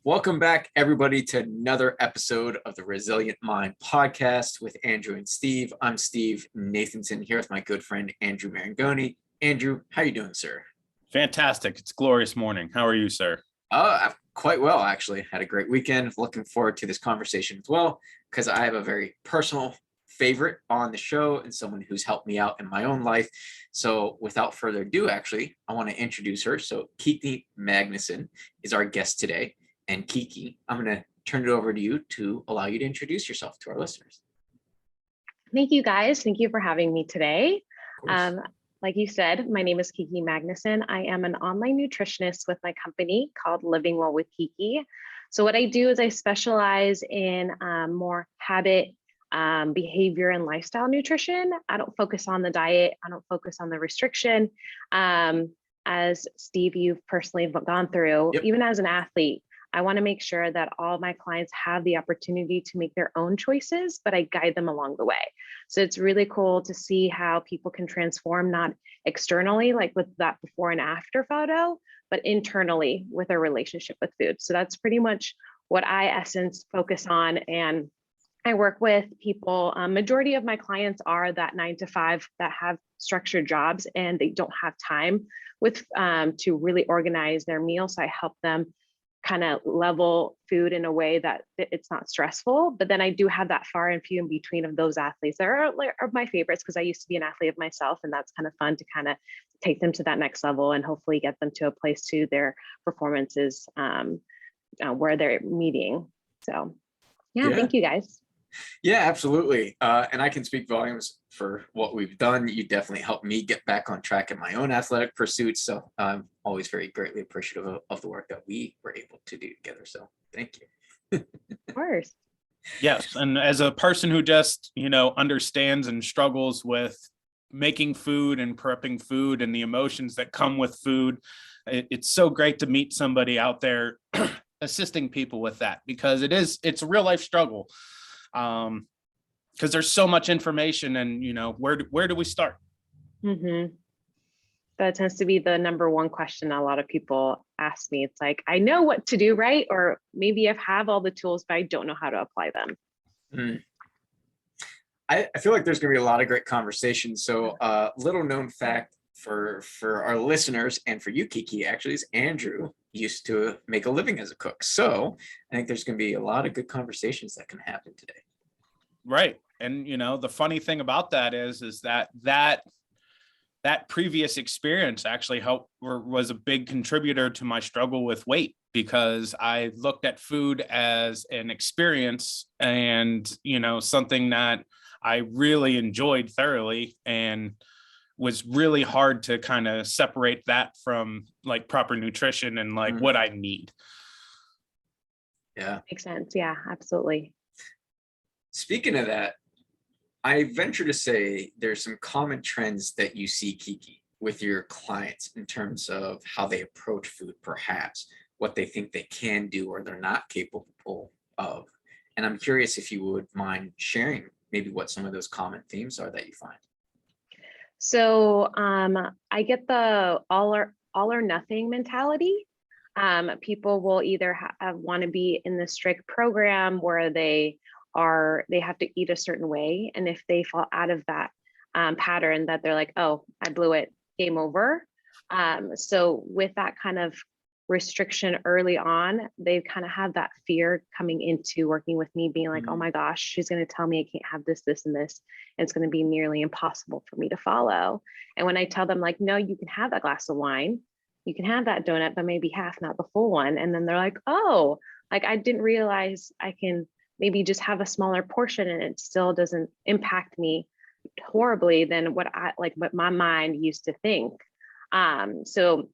Welcome back, everybody, to another episode of the Resilient Mind podcast with Andrew and Steve. I'm Steve Nathanson here with my good friend Andrew Marangoni. Andrew, how you doing, sir? Fantastic. It's a glorious morning. How are you, sir? Quite well, actually. Had a great weekend. Looking forward to this conversation as well, because I have a very personal favorite on the show and someone who's helped me out in my own life. So without further ado, actually, I want to introduce her. So Kiki Magnuson is our guest today. And Kiki, I'm going to turn it over to you to allow you to introduce yourself to our listeners. Thank you, guys. Thank you for having me today. Like you said, my name is Kiki Magnuson. I am an online nutritionist with my company called Living Well with Kiki. So what I do is I specialize in more habit, behavior, and lifestyle nutrition. I don't focus on the diet. I don't focus on the restriction. As Steve, you've personally gone through, even as an athlete, I want to make sure that all my clients have the opportunity to make their own choices, but I guide them along the way. So it's really cool to see how people can transform, not externally, like with that before and after photo, but internally with their relationship with food. So that's pretty much what I focus on. And I work with people. Majority of my clients are that 9 to 5 that have structured jobs and they don't have time to really organize their meals. So I help them kind of level food in a way that it's not stressful. But then I do have that far and few in between of those athletes that are my favorites, because I used to be an athlete of myself, and that's kind of fun to kind of take them to that next level and hopefully get them to a place to their performances where they're meeting. So yeah, thank you, guys. Yeah, absolutely. And I can speak volumes for what we've done. You definitely helped me get back on track in my own athletic pursuits. So I'm always very greatly appreciative of the work that we were able to do together. So thank you. Of course. Yes. And as a person who just, understands and struggles with making food and prepping food and the emotions that come with food, it's so great to meet somebody out there assisting people with that, because it's a real life struggle. Because there's so much information, and where do we start? Mm-hmm. That tends to be the number one question a lot of people ask me. It's like, I know what to do, right? Or maybe I have all the tools, but I don't know how to apply them. I feel like there's going to be a lot of great conversations. So little known fact for our listeners and for you, Kiki, actually, is Andrew used to make a living as a cook. So I think there's going to be a lot of good conversations that can happen today. Right. And, the funny thing about that is that previous experience actually was a big contributor to my struggle with weight, because I looked at food as an experience and, something that I really enjoyed thoroughly, and was really hard to kind of separate that from like proper nutrition and like what I need. Yeah. Makes sense. Yeah, absolutely. Speaking of that, I venture to say there's some common trends that you see, Kiki, with your clients in terms of how they approach food, perhaps what they think they can do or they're not capable of. And I'm curious if you would mind sharing maybe what some of those common themes are that you find. So I get the all or nothing mentality. People will either want to be in the strict program where they have to eat a certain way, and if they fall out of that pattern, that they're like, oh, I blew it, game over. So with that kind of restriction early on, they kind of have that fear coming into working with me, being like, oh my gosh, she's going to tell me I can't have this, this, and this, and it's going to be nearly impossible for me to follow. And when I tell them, like, no, you can have that glass of wine, you can have that donut, but maybe half, not the full one. And then they're like, oh, like I didn't realize I can maybe just have a smaller portion and it still doesn't impact me horribly than what my mind used to think. So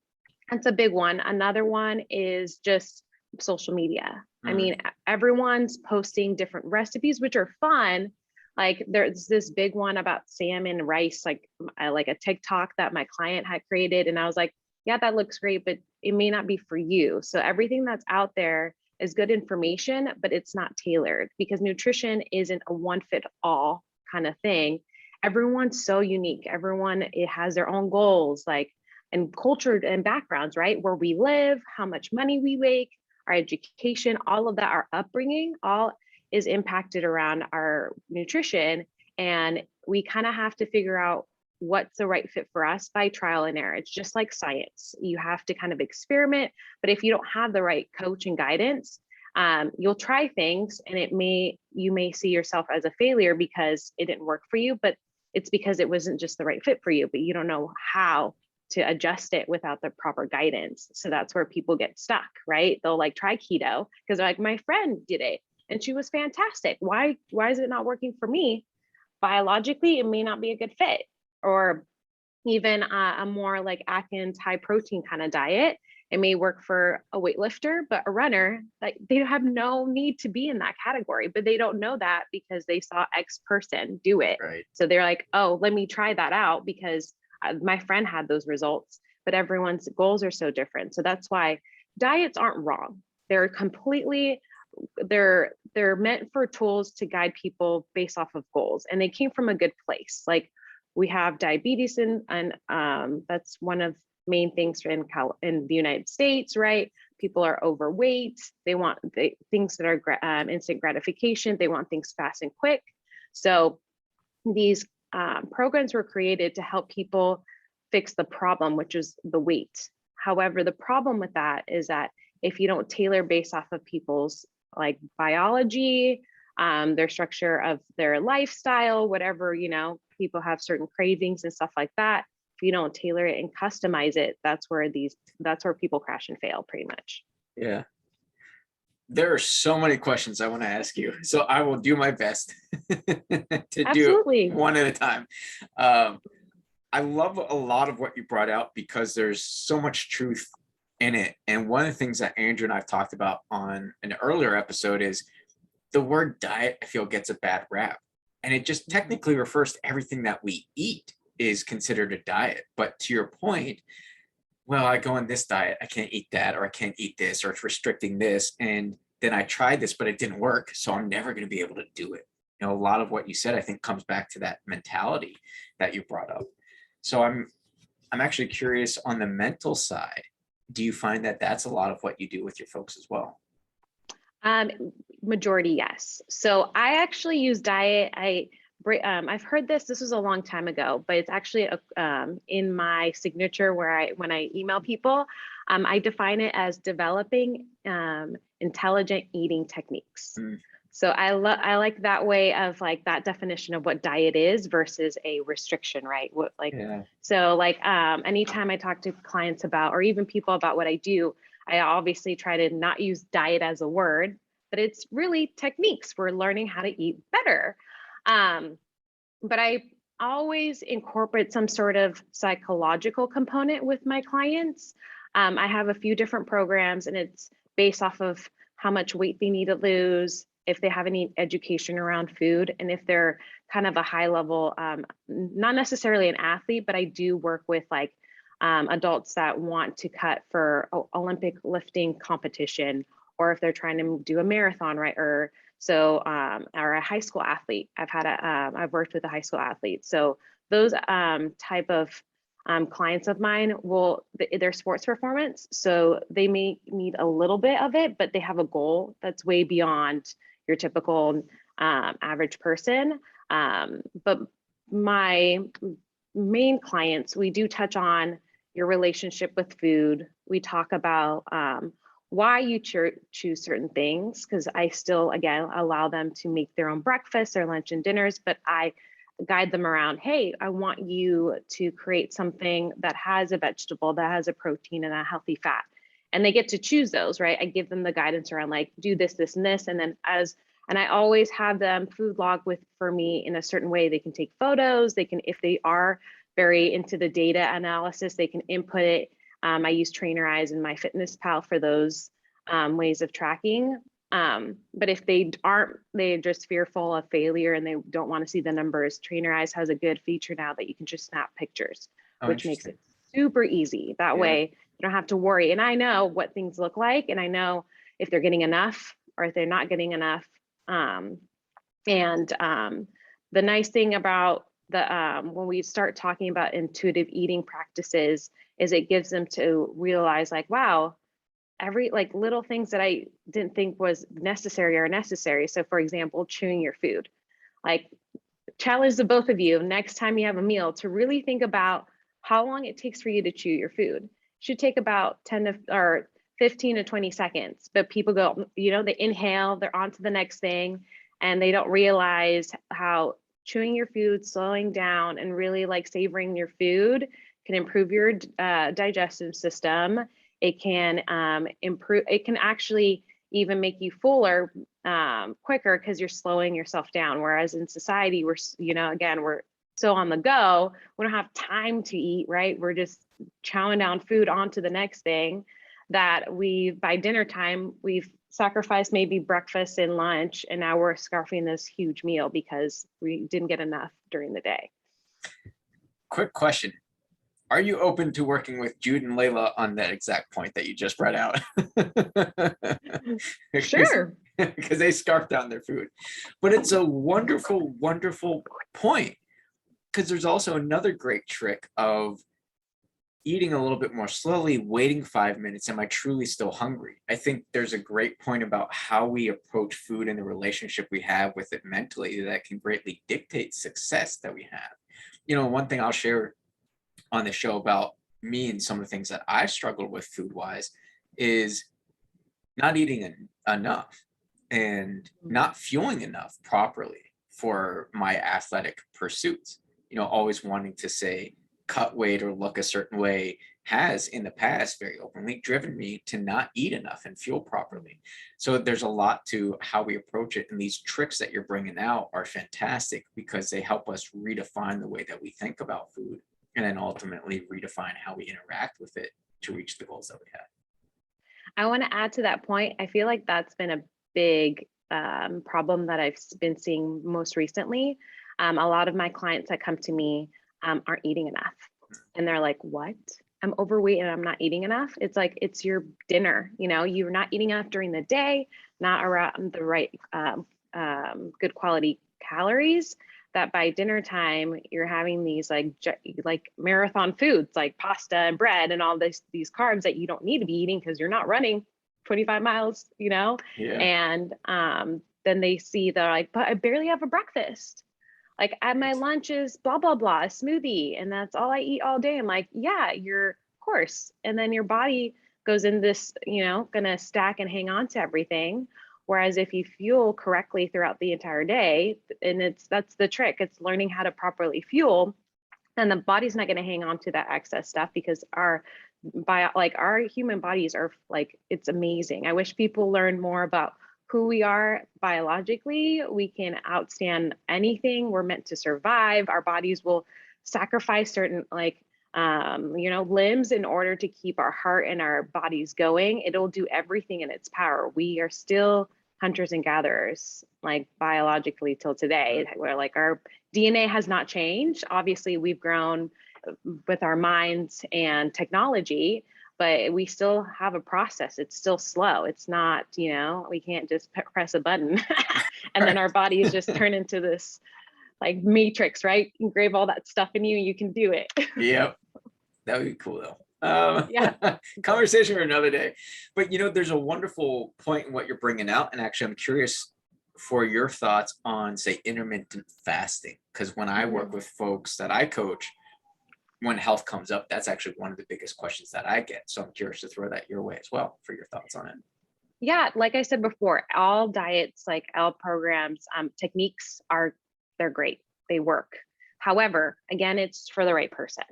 that's a big one. Another one is just social media. I mean, everyone's posting different recipes, which are fun. Like there's this big one about salmon rice, like a TikTok that my client had created. And I was like, yeah, that looks great, but it may not be for you. So everything that's out there is good information, but it's not tailored, because nutrition isn't a one fit all kind of thing. Everyone's so unique. It has their own goals, like, and culture and backgrounds, right? Where we live, how much money we make, our education, all of that, our upbringing, all is impacted around our nutrition. And we kind of have to figure out what's the right fit for us by trial and error. It's just like science. You have to kind of experiment, but if you don't have the right coach and guidance, you'll try things and you may see yourself as a failure because it didn't work for you, but it's because it wasn't just the right fit for you, but you don't know how to adjust it without the proper guidance. So that's where people get stuck, right? They'll like try keto because they're like, my friend did it and she was fantastic. Why is it not working for me? Biologically, it may not be a good fit. Or even a more like Atkins high protein kind of diet. It may work for a weightlifter, but a runner, like they have no need to be in that category, but they don't know that because they saw X person do it. Right. So they're like, oh, let me try that out because my friend had those results, but everyone's goals are so different. So that's why diets aren't wrong. They're completely, they're meant for tools to guide people based off of goals. And they came from a good place. Like we have diabetes and that's one of main things in the United States, right? People are overweight. They want things that are instant gratification. They want things fast and quick. So these programs were created to help people fix the problem, which is the weight. However, the problem with that is that if you don't tailor based off of people's like biology, their structure of their lifestyle, whatever, people have certain cravings and stuff like that. If you don't tailor it and customize it, that's where people crash and fail pretty much. Yeah. There are so many questions I want to ask you, so I will do my best to Absolutely. do it one at a time. I love a lot of what you brought out because there's so much truth in it. And one of the things that Andrew and I've talked about on an earlier episode is the word diet, I feel, gets a bad rap. And it just technically refers to everything that we eat is considered a diet. But to your point, well, I go on this diet, I can't eat that, or I can't eat this, or it's restricting this. And then I tried this, but it didn't work. So I'm never going to be able to do it. A lot of what you said, I think, comes back to that mentality that you brought up. So I'm actually curious on the mental side. Do you find that that's a lot of what you do with your folks as well? Majority, yes. So I actually use diet. I've heard this was a long time ago, but it's actually in my signature when I email people, I define it as developing intelligent eating techniques. So I like that way of like that definition of what diet is versus a restriction, right? So like anytime I talk to clients about, or even people about what I do, I obviously try to not use diet as a word, but it's really techniques for learning how to eat better. But I always incorporate some sort of psychological component with my clients. I have a few different programs and it's based off of how much weight they need to lose, if they have any education around food, and if they're kind of a high level, not necessarily an athlete, but I do work with like adults that want to cut for Olympic lifting competition, or if they're trying to do a marathon, right? Or a high school athlete. I've worked with a high school athlete. So those type of clients of mine they're sports performance. So they may need a little bit of it, but they have a goal that's way beyond your typical average person. But my main clients, we do touch on your relationship with food. We talk about why you choose certain things, because I still, again, allow them to make their own breakfast or lunch and dinners, but I guide them around, hey, I want you to create something that has a vegetable, that has a protein and a healthy fat. And they get to choose those, right? I give them the guidance around like, do this, this, and this. And then and I always have them food log for me in a certain way. They can take photos. They can, if they are very into the data analysis, they can input it. I use Trainer Eyes and MyFitnessPal for those ways of tracking. But if they aren't, they're just fearful of failure and they don't want to see the numbers, Trainer Eyes has a good feature now that you can just snap pictures, which makes it super easy. That way you don't have to worry. And I know what things look like, and I know if they're getting enough or if they're not getting enough. The nice thing about when we start talking about intuitive eating practices is it gives them to realize like, wow, like little things that I didn't think was necessary are necessary. So for example, chewing your food. Like, challenge the both of you next time you have a meal to really think about how long it takes for you to chew your food. It should take about 15 to 20 seconds, but people go, they inhale, they're on to the next thing, and they don't realize how chewing your food, slowing down, and really like savoring your food can improve your digestive system. It can improve, it can actually even make you fuller quicker because you're slowing yourself down. Whereas in society, we're so on the go, we don't have time to eat, right? We're just chowing down food onto the next thing that by dinner time, we've sacrificed maybe breakfast and lunch, and now we're scarfing this huge meal because we didn't get enough during the day. Quick question. Are you open to working with Jude and Layla on that exact point that you just brought out? Sure. Because they scarf down their food. But it's a wonderful, wonderful point. Because there's also another great trick of eating a little bit more slowly, waiting 5 minutes. Am I truly still hungry? I think there's a great point about how we approach food and the relationship we have with it mentally that can greatly dictate success that we have. One thing I'll share on the show about me and some of the things that I struggled with food-wise is not eating enough and not fueling enough properly for my athletic pursuits. Always wanting to say cut weight or look a certain way has in the past very openly driven me to not eat enough and fuel properly. So there's a lot to how we approach it. And these tricks that you're bringing out are fantastic because they help us redefine the way that we think about food and then ultimately redefine how we interact with it to reach the goals that we have. I want to add to that point. I feel like that's been a big problem that I've been seeing most recently. A lot of my clients that come to me aren't eating enough. And they're like, what? I'm overweight and I'm not eating enough. It's like, it's your dinner. You're not eating enough during the day, not around the right good quality calories, that by dinner time, you're having these like marathon foods like pasta and bread and all these carbs that you don't need to be eating because you're not running 25 miles, Yeah. And then they see they're like, but I barely have a breakfast. Like at my lunch is blah, blah, blah, a smoothie. And that's all I eat all day. I'm like, yeah, of course. And then your body goes in this, gonna stack and hang on to everything. Whereas if you fuel correctly throughout the entire day, and that's the trick, it's learning how to properly fuel, and the body's not going to hang on to that excess stuff because our human bodies are like, it's amazing. I wish people learned more about who we are biologically. We can outstand anything. We're meant to survive. Our bodies will sacrifice certain limbs in order to keep our heart and our bodies going. It'll do everything in its power. We are still hunters and gatherers, like biologically till today, where like our DNA has not changed. Obviously, we've grown with our minds and technology, but we still have a process. It's still slow. It's not, we can't just press a button and then our bodies just turn into this like matrix, right? Engrave all that stuff in you, you can do it. Yep. That would be cool though. Yeah. Conversation for another day. But there's a wonderful point in what you're bringing out. And actually, I'm curious for your thoughts on, say, intermittent fasting. Because when I work with folks that I coach, when health comes up, that's actually one of the biggest questions that I get. So I'm curious to throw that your way as well for your thoughts on it. Yeah, like I said before, all diets, like all programs, techniques they're great. They work. However, again, it's for the right person.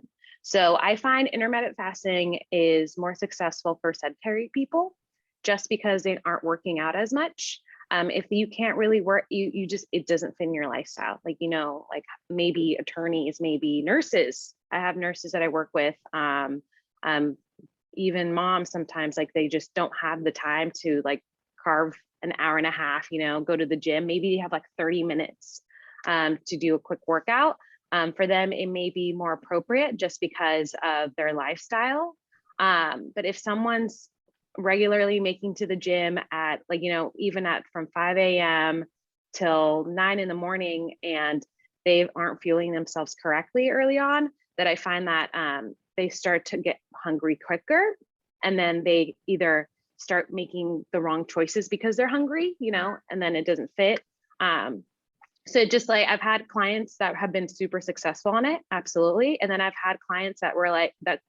So I find intermittent fasting is more successful for sedentary people just because they aren't working out as much. If you can't really work, it doesn't fit in your lifestyle. Like, like maybe attorneys, maybe nurses. I have nurses that I work with, even moms sometimes, like they just don't have the time to like carve an hour and a half, go to the gym. Maybe you have like 30 minutes to do a quick workout. For them, it may be more appropriate just because of their lifestyle. But if someone's regularly making to the gym at even from 5 a.m. till 9 in the morning and they aren't fueling themselves correctly early on, that I find that they start to get hungry quicker. And then they either start making the wrong choices because they're hungry, and then it doesn't fit. So just like I've had clients that have been super successful on it, absolutely. And then I've had clients that were like that.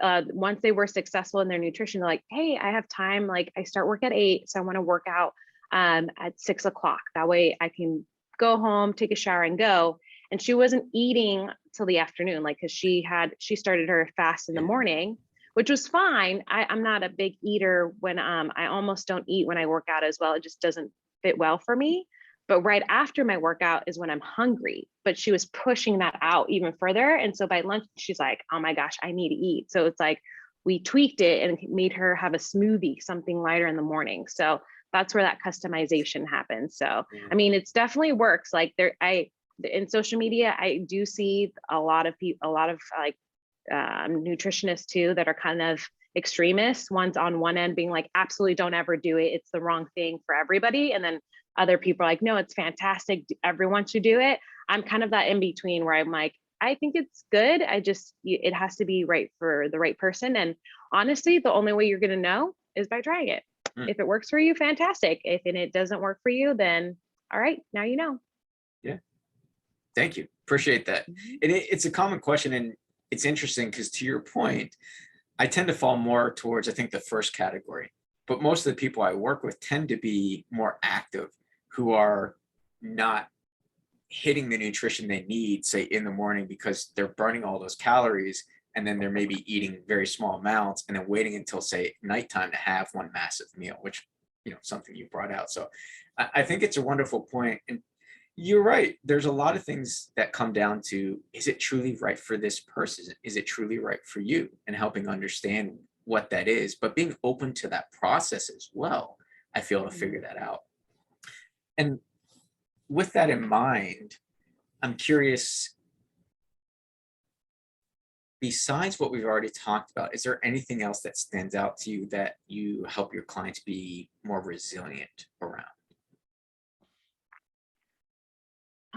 Once they were successful in their nutrition, they're like, hey, I have time. Like I start work at 8, so I want to work out at 6 o'clock. That way I can go home, take a shower, and go. And she wasn't eating till the afternoon, like because she started her fast in the morning, which was fine. I'm not a big eater when I almost don't eat when I work out as well. It just doesn't fit well for me. But right after my workout is when I'm hungry, but she was pushing that out even further. And so by lunch, she's like, oh my gosh, I need to eat. So it's like, we tweaked it and made her have a smoothie, something lighter in the morning. So that's where that customization happens. So, I mean, it's definitely works. Like in social media, I do see a lot of people, a lot of like nutritionists too, that are kind of extremists. One's on one end being like, absolutely don't ever do it. It's the wrong thing for everybody. And then other people are like, no, it's fantastic. Everyone should do it. I'm kind of that in between where I'm like, I think it's good. It has to be right for the right person. And honestly, the only way you're going to know is by trying it. If it works for you, fantastic. If it doesn't work for you, then all right, now you know. Yeah. Thank you. Appreciate that. And it's a common question, and it's interesting because to your point, I tend to fall more towards, I think, the first category, but most of the people I work with tend to be more active, who are not hitting the nutrition they need, say in the morning, because they're burning all those calories, and then they're maybe eating very small amounts and then waiting until say nighttime to have one massive meal, which, something you brought out. So I think it's a wonderful point. And you're right. There's a lot of things that come down to, is it truly right for this person? Is it truly right for you? And helping understand what that is, but being open to that process as well, I feel, to figure that out. And with that in mind, I'm curious, besides what we've already talked about, is there anything else that stands out to you that you help your clients be more resilient around?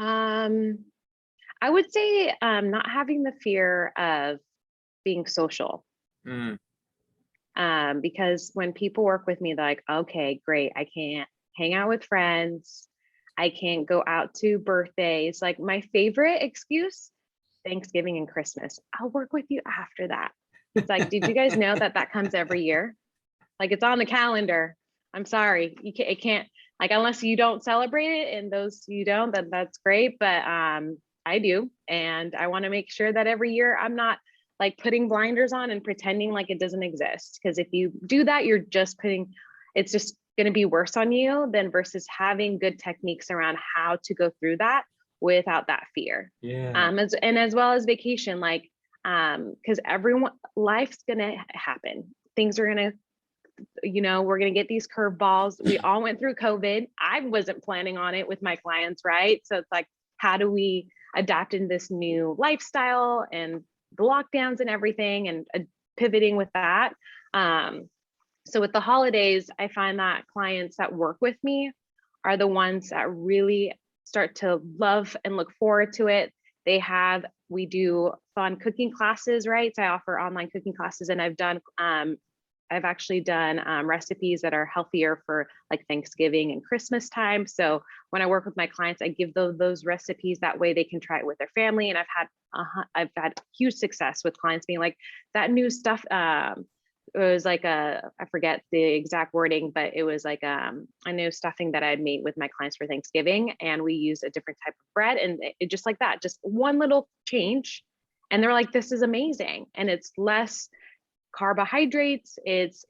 I would say not having the fear of being social. Because when people work with me, they're like, okay, great. I can't hang out with friends. I can't go out to birthdays. Like my favorite excuse, Thanksgiving and Christmas. I'll work with you after that. It's like, did you guys know that comes every year? Like it's on the calendar. I'm sorry. It can't, like, unless you don't celebrate it, and those you don't, then that's great. But I do. And I want to make sure that every year I'm not like putting blinders on and pretending like it doesn't exist. Because if you do that, it's just going to be worse on you than versus having good techniques around how to go through that without that fear. Yeah. As well as vacation, like, because life's going to happen. Things are going to, we're going to get these curveballs. We all went through COVID. I wasn't planning on it with my clients, right? So it's like, how do we adapt in this new lifestyle and the lockdowns and everything, and pivoting with that? So with the holidays, I find that clients that work with me are the ones that really start to love and look forward to it. We do fun cooking classes, right? So I offer online cooking classes, and I've actually done recipes that are healthier for like Thanksgiving and Christmas time. So when I work with my clients, I give those recipes. That way they can try it with their family. And I've had huge success with clients being like, that new stuff. It was like I forget the exact wording, but it was like a new stuffing that I had made with my clients for Thanksgiving, and we used a different type of bread, and it just like that, just one little change, and they're like, this is amazing, and it's less carbohydrates. It's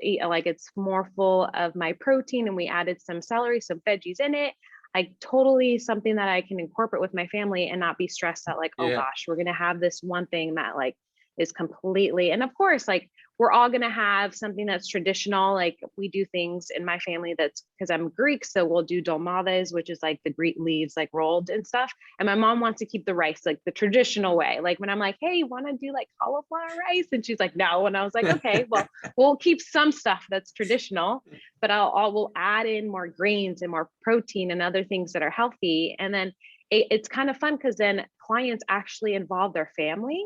more full of my protein, and we added some celery, some veggies in it. Like totally something that I can incorporate with my family and not be stressed out like, oh gosh, we're gonna have this one thing that like is completely, and of course, like we're all going to have something that's traditional. Like we do things in my family that's because I'm Greek. So we'll do dolmades, which is like the Greek leaves, like rolled and stuff. And my mom wants to keep the rice, like the traditional way. Like when I'm like, hey, you want to do like cauliflower rice? And she's like, no. And I was like, okay, well, we'll keep some stuff that's traditional, but we'll add in more grains and more protein and other things that are healthy. And then it's kind of fun because then clients actually involve their family,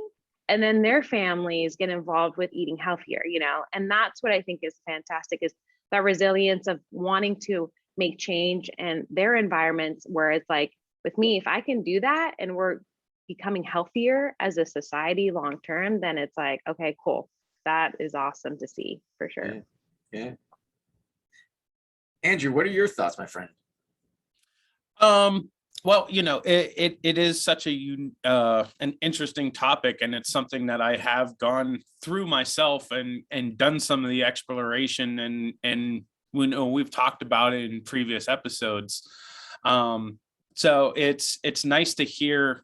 and then their families get involved with eating healthier, and that's what I think is fantastic, is that resilience of wanting to make change in their environments, where it's like, with me, if I can do that and we're becoming healthier as a society long term, then it's like, okay, cool. That is awesome to see for sure. Yeah. Yeah. Andrew, what are your thoughts, my friend? Well, it is such an interesting topic, and it's something that I have gone through myself and done some of the exploration, and we've talked about it in previous episodes. So it's nice to hear,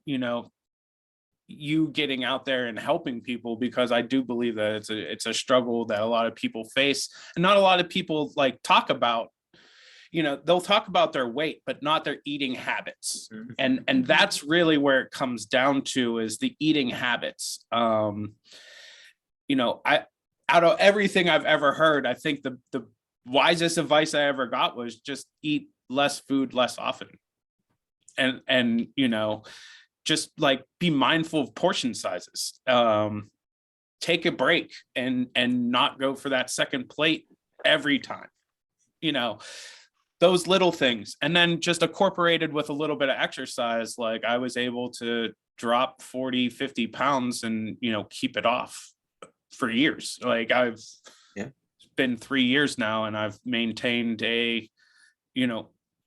you getting out there and helping people, because I do believe that it's a struggle that a lot of people face, and not a lot of people talk about. They'll talk about their weight, but not their eating habits. And that's really where it comes down to, is the eating habits. Out of everything I've ever heard, I think the wisest advice I ever got was just eat less food less often. And just be mindful of portion sizes. Take a break and not go for that second plate every time. Those little things, and then just incorporated with a little bit of exercise. I was able to drop 40, 50 pounds and, keep it off for years. I've been 3 years now, and I've maintained a,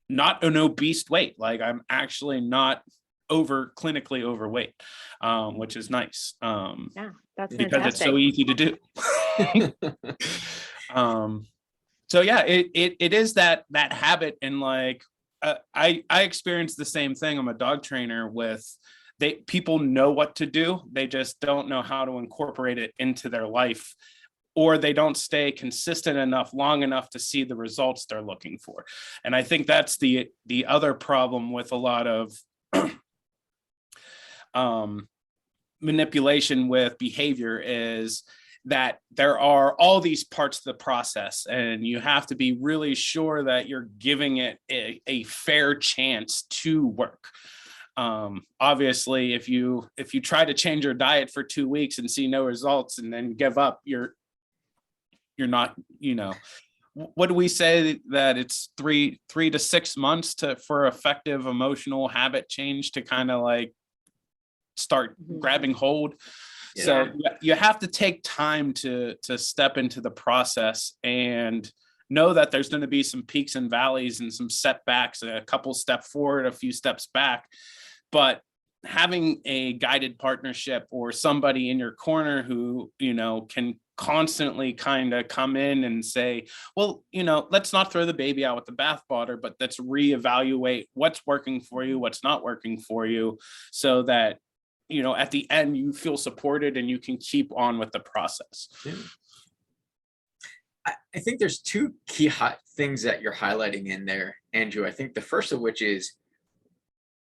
not an obese weight. I'm actually not clinically overweight, which is nice. Yeah, that's because fantastic. it's so easy to do. So yeah, it is that habit, and I experienced the same thing. I'm a dog trainer. People know what to do, they just don't know how to incorporate it into their life, or they don't stay consistent enough long enough to see the results they're looking for. And I think that's the other problem with a lot of manipulation with behavior, is that there are all these parts of the process, and you have to be really sure that you're giving it a fair chance to work. Obviously, if you try to change your diet for 2 weeks and see no results and then give up, you're not, what do we say, that it's 3 to 6 months for effective emotional habit change to kind of start grabbing hold. Yeah. So you have to take time to step into the process, and know that there's going to be some peaks and valleys and some setbacks, a couple steps forward, a few steps back. But having a guided partnership, or somebody in your corner who, can constantly kind of come in and say, well, let's not throw the baby out with the bathwater, but let's reevaluate what's working for you, what's not working for you, so that at the end you feel supported and you can keep on with the process. Yeah. I think there's 2 key things that you're highlighting in there, Andrew. I think the first of which is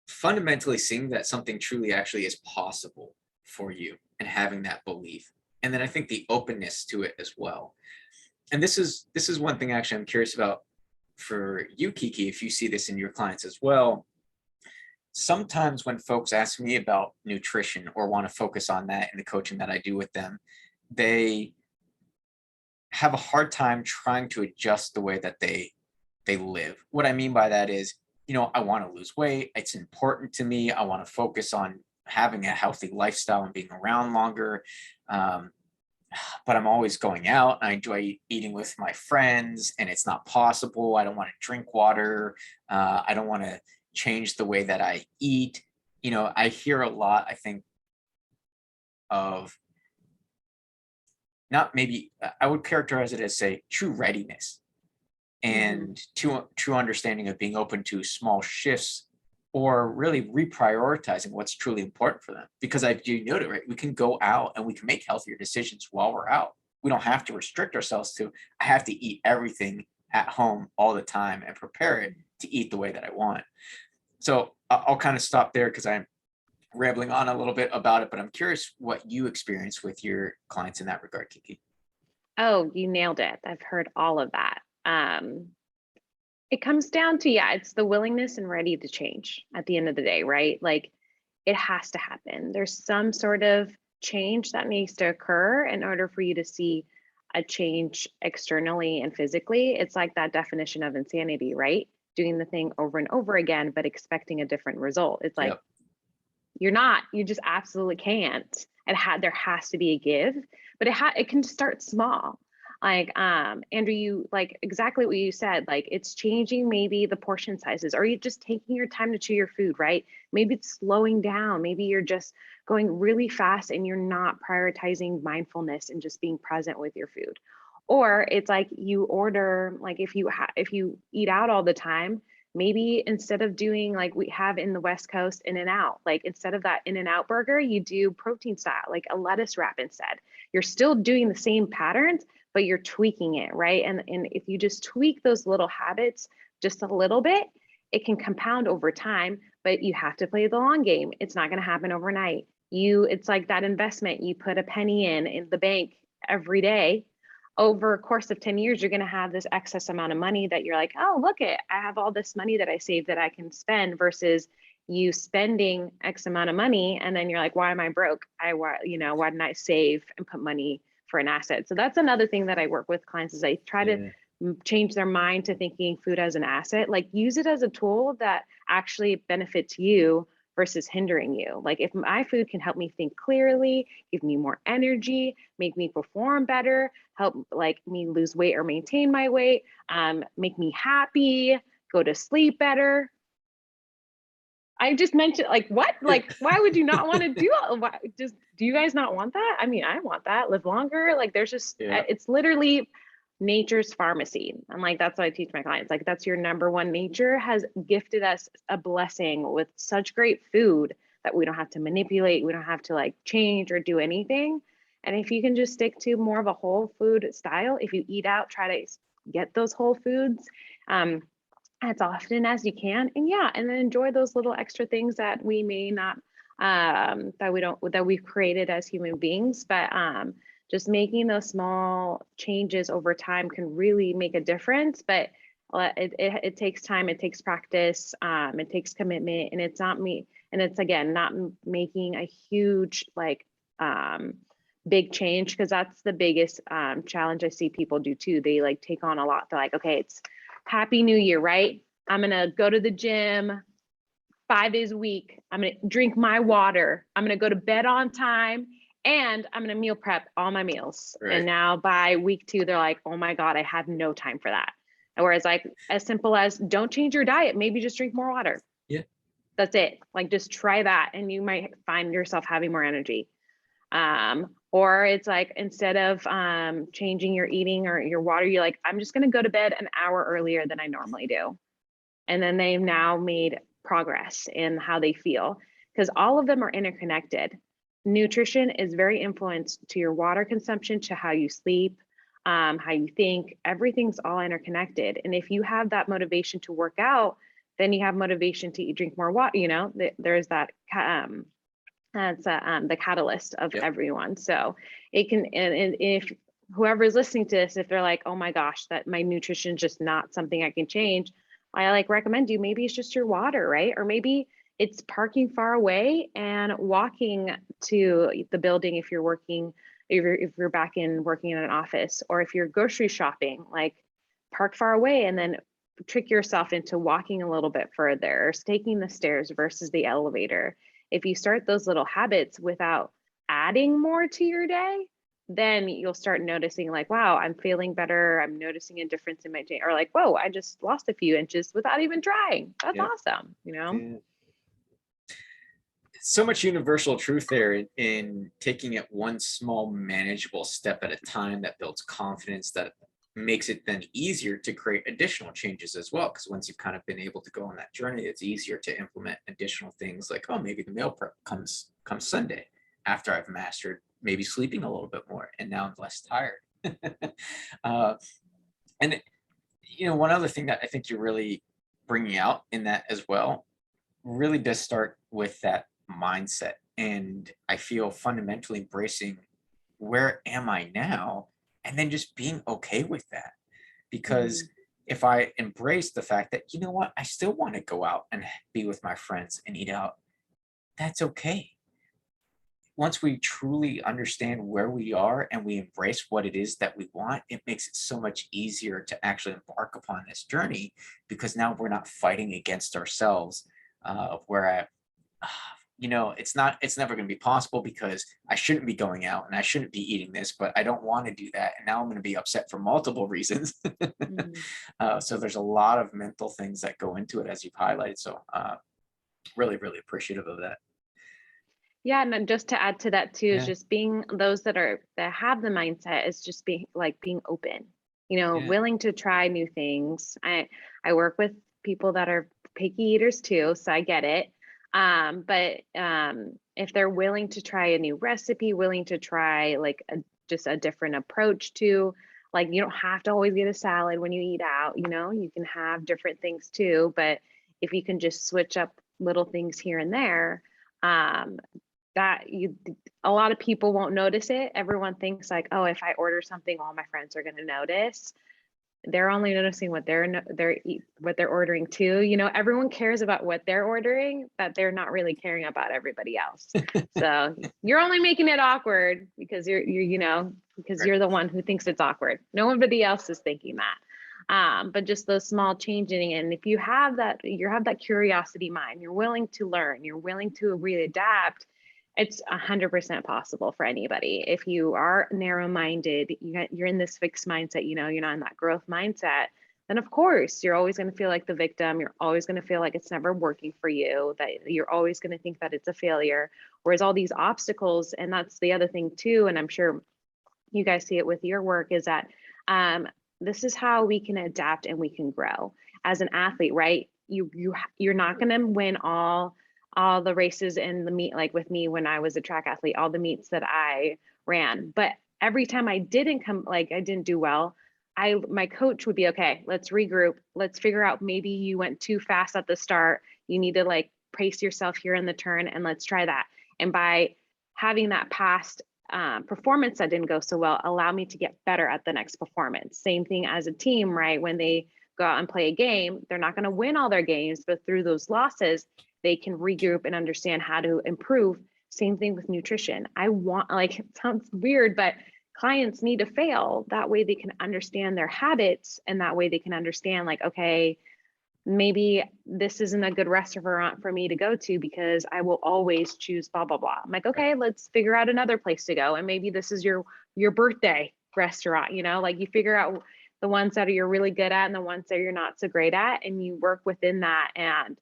fundamentally seeing that something truly actually is possible for you, and having that belief. And then I think the openness to it as well. And this is one thing actually I'm curious about for you, Kiki, if you see this in your clients as well. Sometimes when folks ask me about nutrition, or want to focus on that in the coaching that I do with them, they have a hard time trying to adjust the way that they live. What I mean by that is, I want to lose weight. It's important to me. I want to focus on having a healthy lifestyle and being around longer. But I'm always going out. I enjoy eating with my friends, and it's not possible. I don't want to drink water. I don't want to change the way that I eat. I hear a lot, I think, of, not maybe, I would characterize it as, say, true readiness, and true understanding of being open to small shifts, or really reprioritizing what's truly important for them. Because I do know that, right? We can go out and we can make healthier decisions while we're out. We don't have to restrict ourselves to, I have to eat everything at home all the time and prepare it to eat the way that I want. So I'll kind of stop there, because I'm rambling on a little bit about it, but I'm curious what you experience with your clients in that regard, Kiki. Oh, you nailed it. I've heard all of that. It comes down to, it's the willingness and ready to change at the end of the day, right? It has to happen. There's some sort of change that needs to occur in order for you to see a change externally and physically, it's like that definition of insanity, right? Doing the thing over and over again, but expecting a different result. It's like, Yep. you just absolutely can't. There has to be a give, but it can start small. Like, Andrew, you like exactly what you said, like it's changing maybe the portion sizes, or you just taking your time to chew your food, right? Maybe it's slowing down. Maybe you're just going really fast and you're not prioritizing mindfulness and just being present with your food. Or it's like you order, like if you eat out all the time, maybe instead of doing like we have in the West Coast, In-N-Out, like instead of that In-N-Out burger, you do protein style, like a lettuce wrap instead. You're still doing the same patterns, but you're tweaking it, right? And if you just tweak those little habits just a little bit, it can compound over time, but you have to play the long game. It's not going to happen overnight. It's like that investment. You put a penny in the bank every day. Over a course of 10 years, you're going to have this excess amount of money that you're like, oh, look I have all this money that I saved that I can spend, versus you spending X amount of money. And then you're like, why am I broke? Why didn't I save and put money for an asset? So that's another thing that I work with clients is I try to change their mind to thinking food as an asset, like use it as a tool that actually benefits you versus hindering you. Like if my food can help me think clearly, give me more energy, make me perform better, help like me lose weight or maintain my weight, make me happy, go to sleep better. I just mentioned like what? Like why would you not want to do it? Do you guys not want that? I mean, I want that. Live longer. Like there's just it's literally nature's pharmacy. And like that's what I teach my clients. Like that's your number one. Nature has gifted us a blessing with such great food that we don't have to manipulate. We don't have to like change or do anything. And if you can just stick to more of a whole food style, if you eat out, try to get those whole foods as often as you can. And and then enjoy those little extra things that we may not that we've created as human beings. But just making those small changes over time can really make a difference. But it takes time, it takes practice, it takes commitment, and it's not me. And it's again, not making a huge like big change, because that's the biggest challenge I see people do too. They like take on a lot. They're like, okay, it's Happy New Year, right? I'm gonna go to the gym 5 days a week. I'm gonna drink my water. I'm gonna go to bed on time, and I'm gonna meal prep all my meals. Right. And now by week 2, they're like, oh my God, I have no time for that. Whereas like as simple as don't change your diet, maybe just drink more water. Yeah. That's it. Like just try that and you might find yourself having more energy. Or it's like, instead of changing your eating or your water, you're like, I'm just going to go to bed an hour earlier than I normally do. And then they've now made progress in how they feel, because all of them are interconnected. Nutrition is very influenced to your water consumption, to how you sleep, how you think. Everything's all interconnected. And if you have that motivation to work out, then you have motivation to drink more water. You know, there's that that's the catalyst of everyone. So it can, and if whoever's listening to this, if they're like, oh my gosh, that my nutrition is just not something I can change, I like recommend you, maybe it's just your water, right? Or maybe it's parking far away and walking to the building if you're working, if you're back in working in an office, or if you're grocery shopping, like park far away and then trick yourself into walking a little bit further, or taking the stairs versus the elevator. If you start those little habits without adding more to your day, then you'll start noticing like, wow, I'm feeling better. I'm noticing a difference in my day, or like, whoa, I just lost a few inches without even trying. That's awesome, you know? Yeah. So much universal truth there in taking it one small manageable step at a time that builds confidence, that makes it then easier to create additional changes as well. Because once you've kind of been able to go on that journey, it's easier to implement additional things like, oh, maybe the meal prep comes Sunday after I've mastered maybe sleeping a little bit more, and now I'm less tired. And you know, one other thing that I think you're really bringing out in that as well really does start with that mindset. And I feel fundamentally embracing, where am I now? And then just being okay with that. Because if I embrace the fact that, you know what, I still want to go out and be with my friends and eat out, that's okay. once we truly understand where we are and we embrace what it is that we want, it makes it so much easier to actually embark upon this journey, because now we're not fighting against ourselves. Where I, it's never going to be possible because I shouldn't be going out and I shouldn't be eating this, but I don't want to do that. And now I'm going to be upset for multiple reasons. Mhm. So there's a lot of mental things that go into it, as you've highlighted. So really, really appreciative of that. Yeah, and then just to add to that too, is Yeah. just being those that have the mindset is just being open, Yeah. willing to try new things. I work with people that are picky eaters too, so I get it. But if they're willing to try a new recipe, willing to try like just a different approach to, like, you don't have to always get a salad when you eat out, you can have different things too. But if you can just switch up little things here and there, um, that you a lot of people won't notice it. Everyone thinks like, oh, if I order something, all my friends are going to notice. They're only noticing what what they're ordering too. Everyone cares about what they're ordering, but they're not really caring about everybody else. So you're only making it awkward because because you're the one who thinks it's awkward. Nobody else is thinking that. But just those small changing, and if you have that curiosity mind, you're willing to learn, you're willing to really adapt. It's 100% possible for anybody. If you are narrow-minded, you're in this fixed mindset, you're not in that growth mindset, then of course you're always going to feel like the victim. You're always going to feel like it's never working for you, that you're always going to think that it's a failure. Whereas all these obstacles, and that's the other thing too, and I'm sure you guys see it with your work, is that this is how we can adapt and we can grow as an athlete, right? You're not going to win all the races in the meet, like with me when I was a track athlete, all the meets that I ran. But every time I didn't do well, my coach would be, okay, let's regroup. Let's figure out, maybe you went too fast at the start. You need to like pace yourself here in the turn, and let's try that. And by having that past performance that didn't go so well, allow me to get better at the next performance. Same thing as a team, right? When they go out and play a game, they're not going to win all their games, but through those losses, they can regroup and understand how to improve. Same thing with nutrition. It sounds weird, but clients need to fail. That way they can understand their habits, and that way they can understand, like, okay, maybe this isn't a good restaurant for me to go to because I will always choose blah, blah, blah. I'm like, okay, let's figure out another place to go. And maybe this is your birthday restaurant, like you figure out the ones that you're really good at and the ones that you're not so great at, and you work within that. And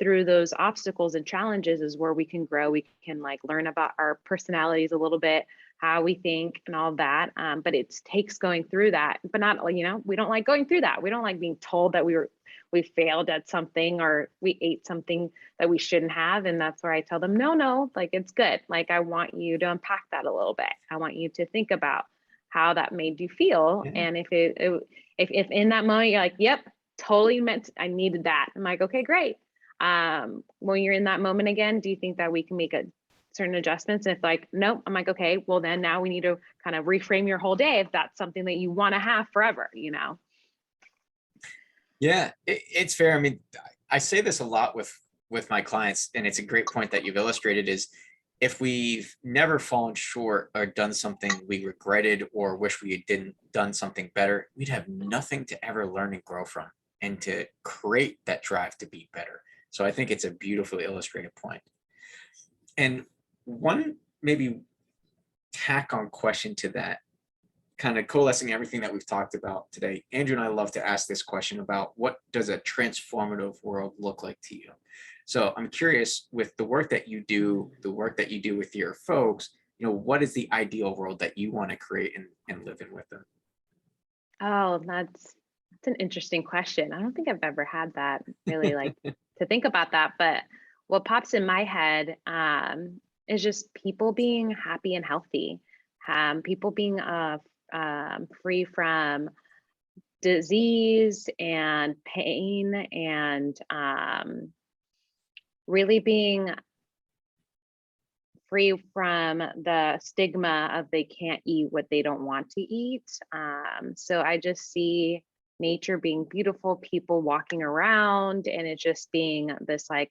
through those obstacles and challenges is where we can grow. We can like learn about our personalities a little bit, how we think and all that. But it takes going through that, but not, we don't like going through that. We don't like being told that we failed at something or we ate something that we shouldn't have. And that's where I tell them, no, like, it's good. Like, I want you to unpack that a little bit. I want you to think about how that made you feel. Yeah. And if in that moment you're like, yep, totally meant, I needed that. I'm like, okay, great. When you're in that moment again, do you think that we can make a certain adjustments? If like, nope, I'm like, okay, well then now we need to kind of reframe your whole day if that's something that you want to have forever, Yeah, it's fair. I mean, I say this a lot with my clients, and it's a great point that you've illustrated, is if we've never fallen short or done something we regretted or wish we had done something better, we'd have nothing to ever learn and grow from and to create that drive to be better. So I think it's a beautifully illustrated point. And one maybe tack on question to that, kind of coalescing everything that we've talked about today, Andrew and I love to ask this question about, what does a transformative world look like to you? So I'm curious, with the work that you do, with your folks, what is the ideal world that you want to create and live in with them? Oh, that's an interesting question. I don't think I've ever had that really, like, to think about that. But what pops in my head is just people being happy and healthy, people being free from disease and pain, and really being free from the stigma of they can't eat what they don't want to eat. So I just see nature being beautiful, people walking around, and it just being this like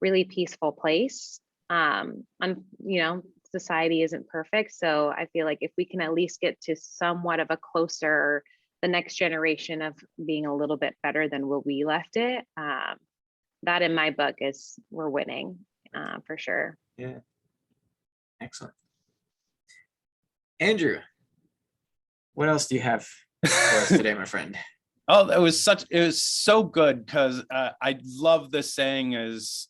really peaceful place. Society isn't perfect. So I feel like if we can at least get to somewhat of a closer, the next generation of being a little bit better than where we left it, that in my book is we're winning for sure. Yeah. Excellent. Andrew, what else do you have for us today, my friend? Oh, it was so good, because I love this saying is,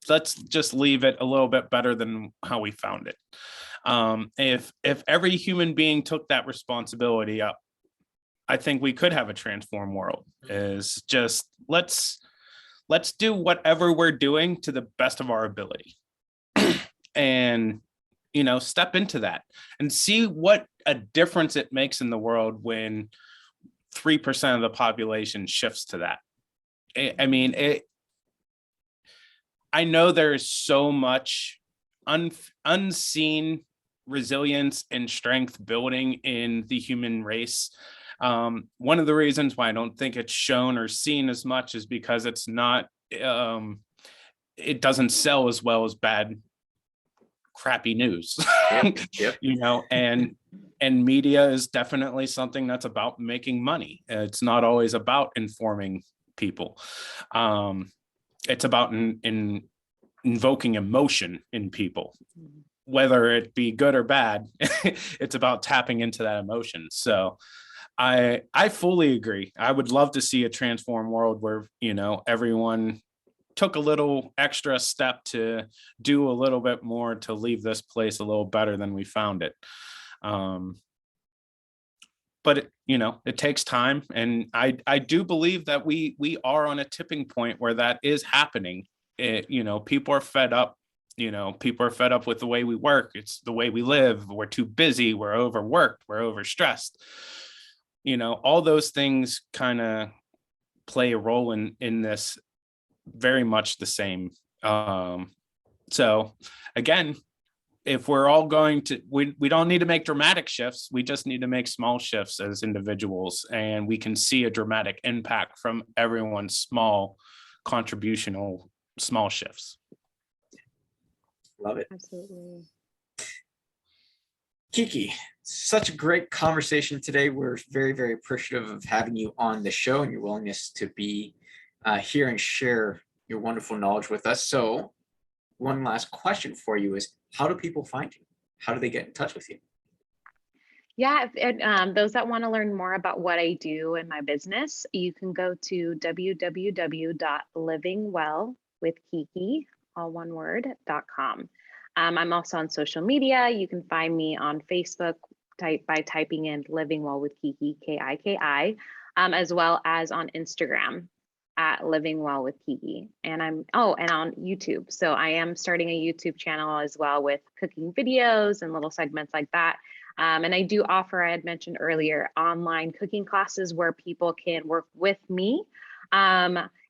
let's just leave it a little bit better than how we found it. If every human being took that responsibility up, I think we could have a transformed world. Is just let's do whatever we're doing to the best of our ability, and step into that and see what a difference it makes in the world when 3% of the population shifts to that. I mean, I know there's so much unseen resilience and strength building in the human race. One of the reasons why I don't think it's shown or seen as much is because it's not, it doesn't sell as well as crappy news. Yep. And media is definitely something that's about making money. It's not always about informing people. It's about invoking emotion in people, whether it be good or bad. It's about tapping into that emotion. So I fully agree. I would love to see a transformed world where, everyone took a little extra step to do a little bit more to leave this place a little better than we found it. But it takes time, and I do believe that we are on a tipping point where that is happening. People are fed up. People are fed up with the way we work. It's the way we live. We're too busy. We're overworked. We're overstressed. All those things kind of play a role in this, very much the same. So again, if we're all going to, we don't need to make dramatic shifts. We just need to make small shifts as individuals, and we can see a dramatic impact from everyone's small contributional small shifts. Love it. Absolutely. Kiki, such a great conversation today. We're very, very appreciative of having you on the show and your willingness to be here and share your wonderful knowledge with us. So one last question for you is, how do people find you? How do they get in touch with you? Yeah, those that want to learn more about what I do in my business, you can go to www.livingwellwithkiki, all one word, .com. I'm also on social media. You can find me on Facebook by typing in Living Well with Kiki, Kiki, as well as on Instagram at Living Well with Kiki. And and on YouTube. So I am starting a YouTube channel as well with cooking videos and little segments like that. And I do offer, I had mentioned earlier, online cooking classes where people can work with me.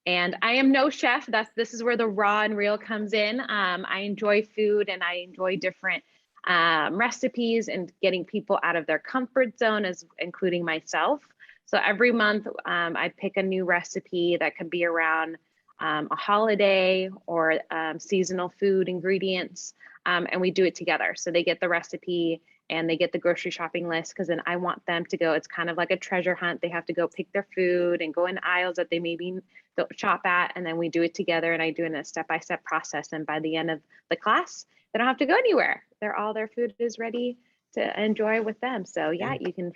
And I am no chef. This is where the raw and real comes in. I enjoy food, and I enjoy different recipes and getting people out of their comfort zone, including myself. So every month I pick a new recipe that could be around a holiday or seasonal food ingredients, and we do it together. So they get the recipe and they get the grocery shopping list, because then I want them to go, it's kind of like a treasure hunt. They have to go pick their food and go in aisles that they maybe don't shop at, and then we do it together, and I do it in a step-by-step process. And by the end of the class, they don't have to go anywhere. All their food is ready to enjoy with them. So yeah, you can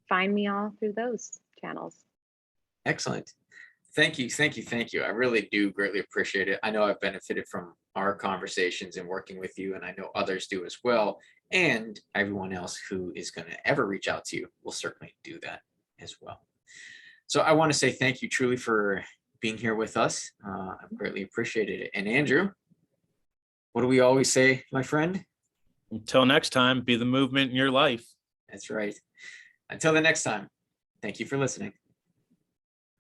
find me all through those channels. Excellent. Thank you. I really do greatly appreciate it. I know I've benefited from our conversations and working with you, and I know others do as well. And everyone else who is going to ever reach out to you will certainly do that as well. So I want to say thank you truly for being here with us. I've greatly appreciated it. And Andrew, what do we always say, my friend? Until next time, be the movement in your life. That's right. Until the next time, thank you for listening.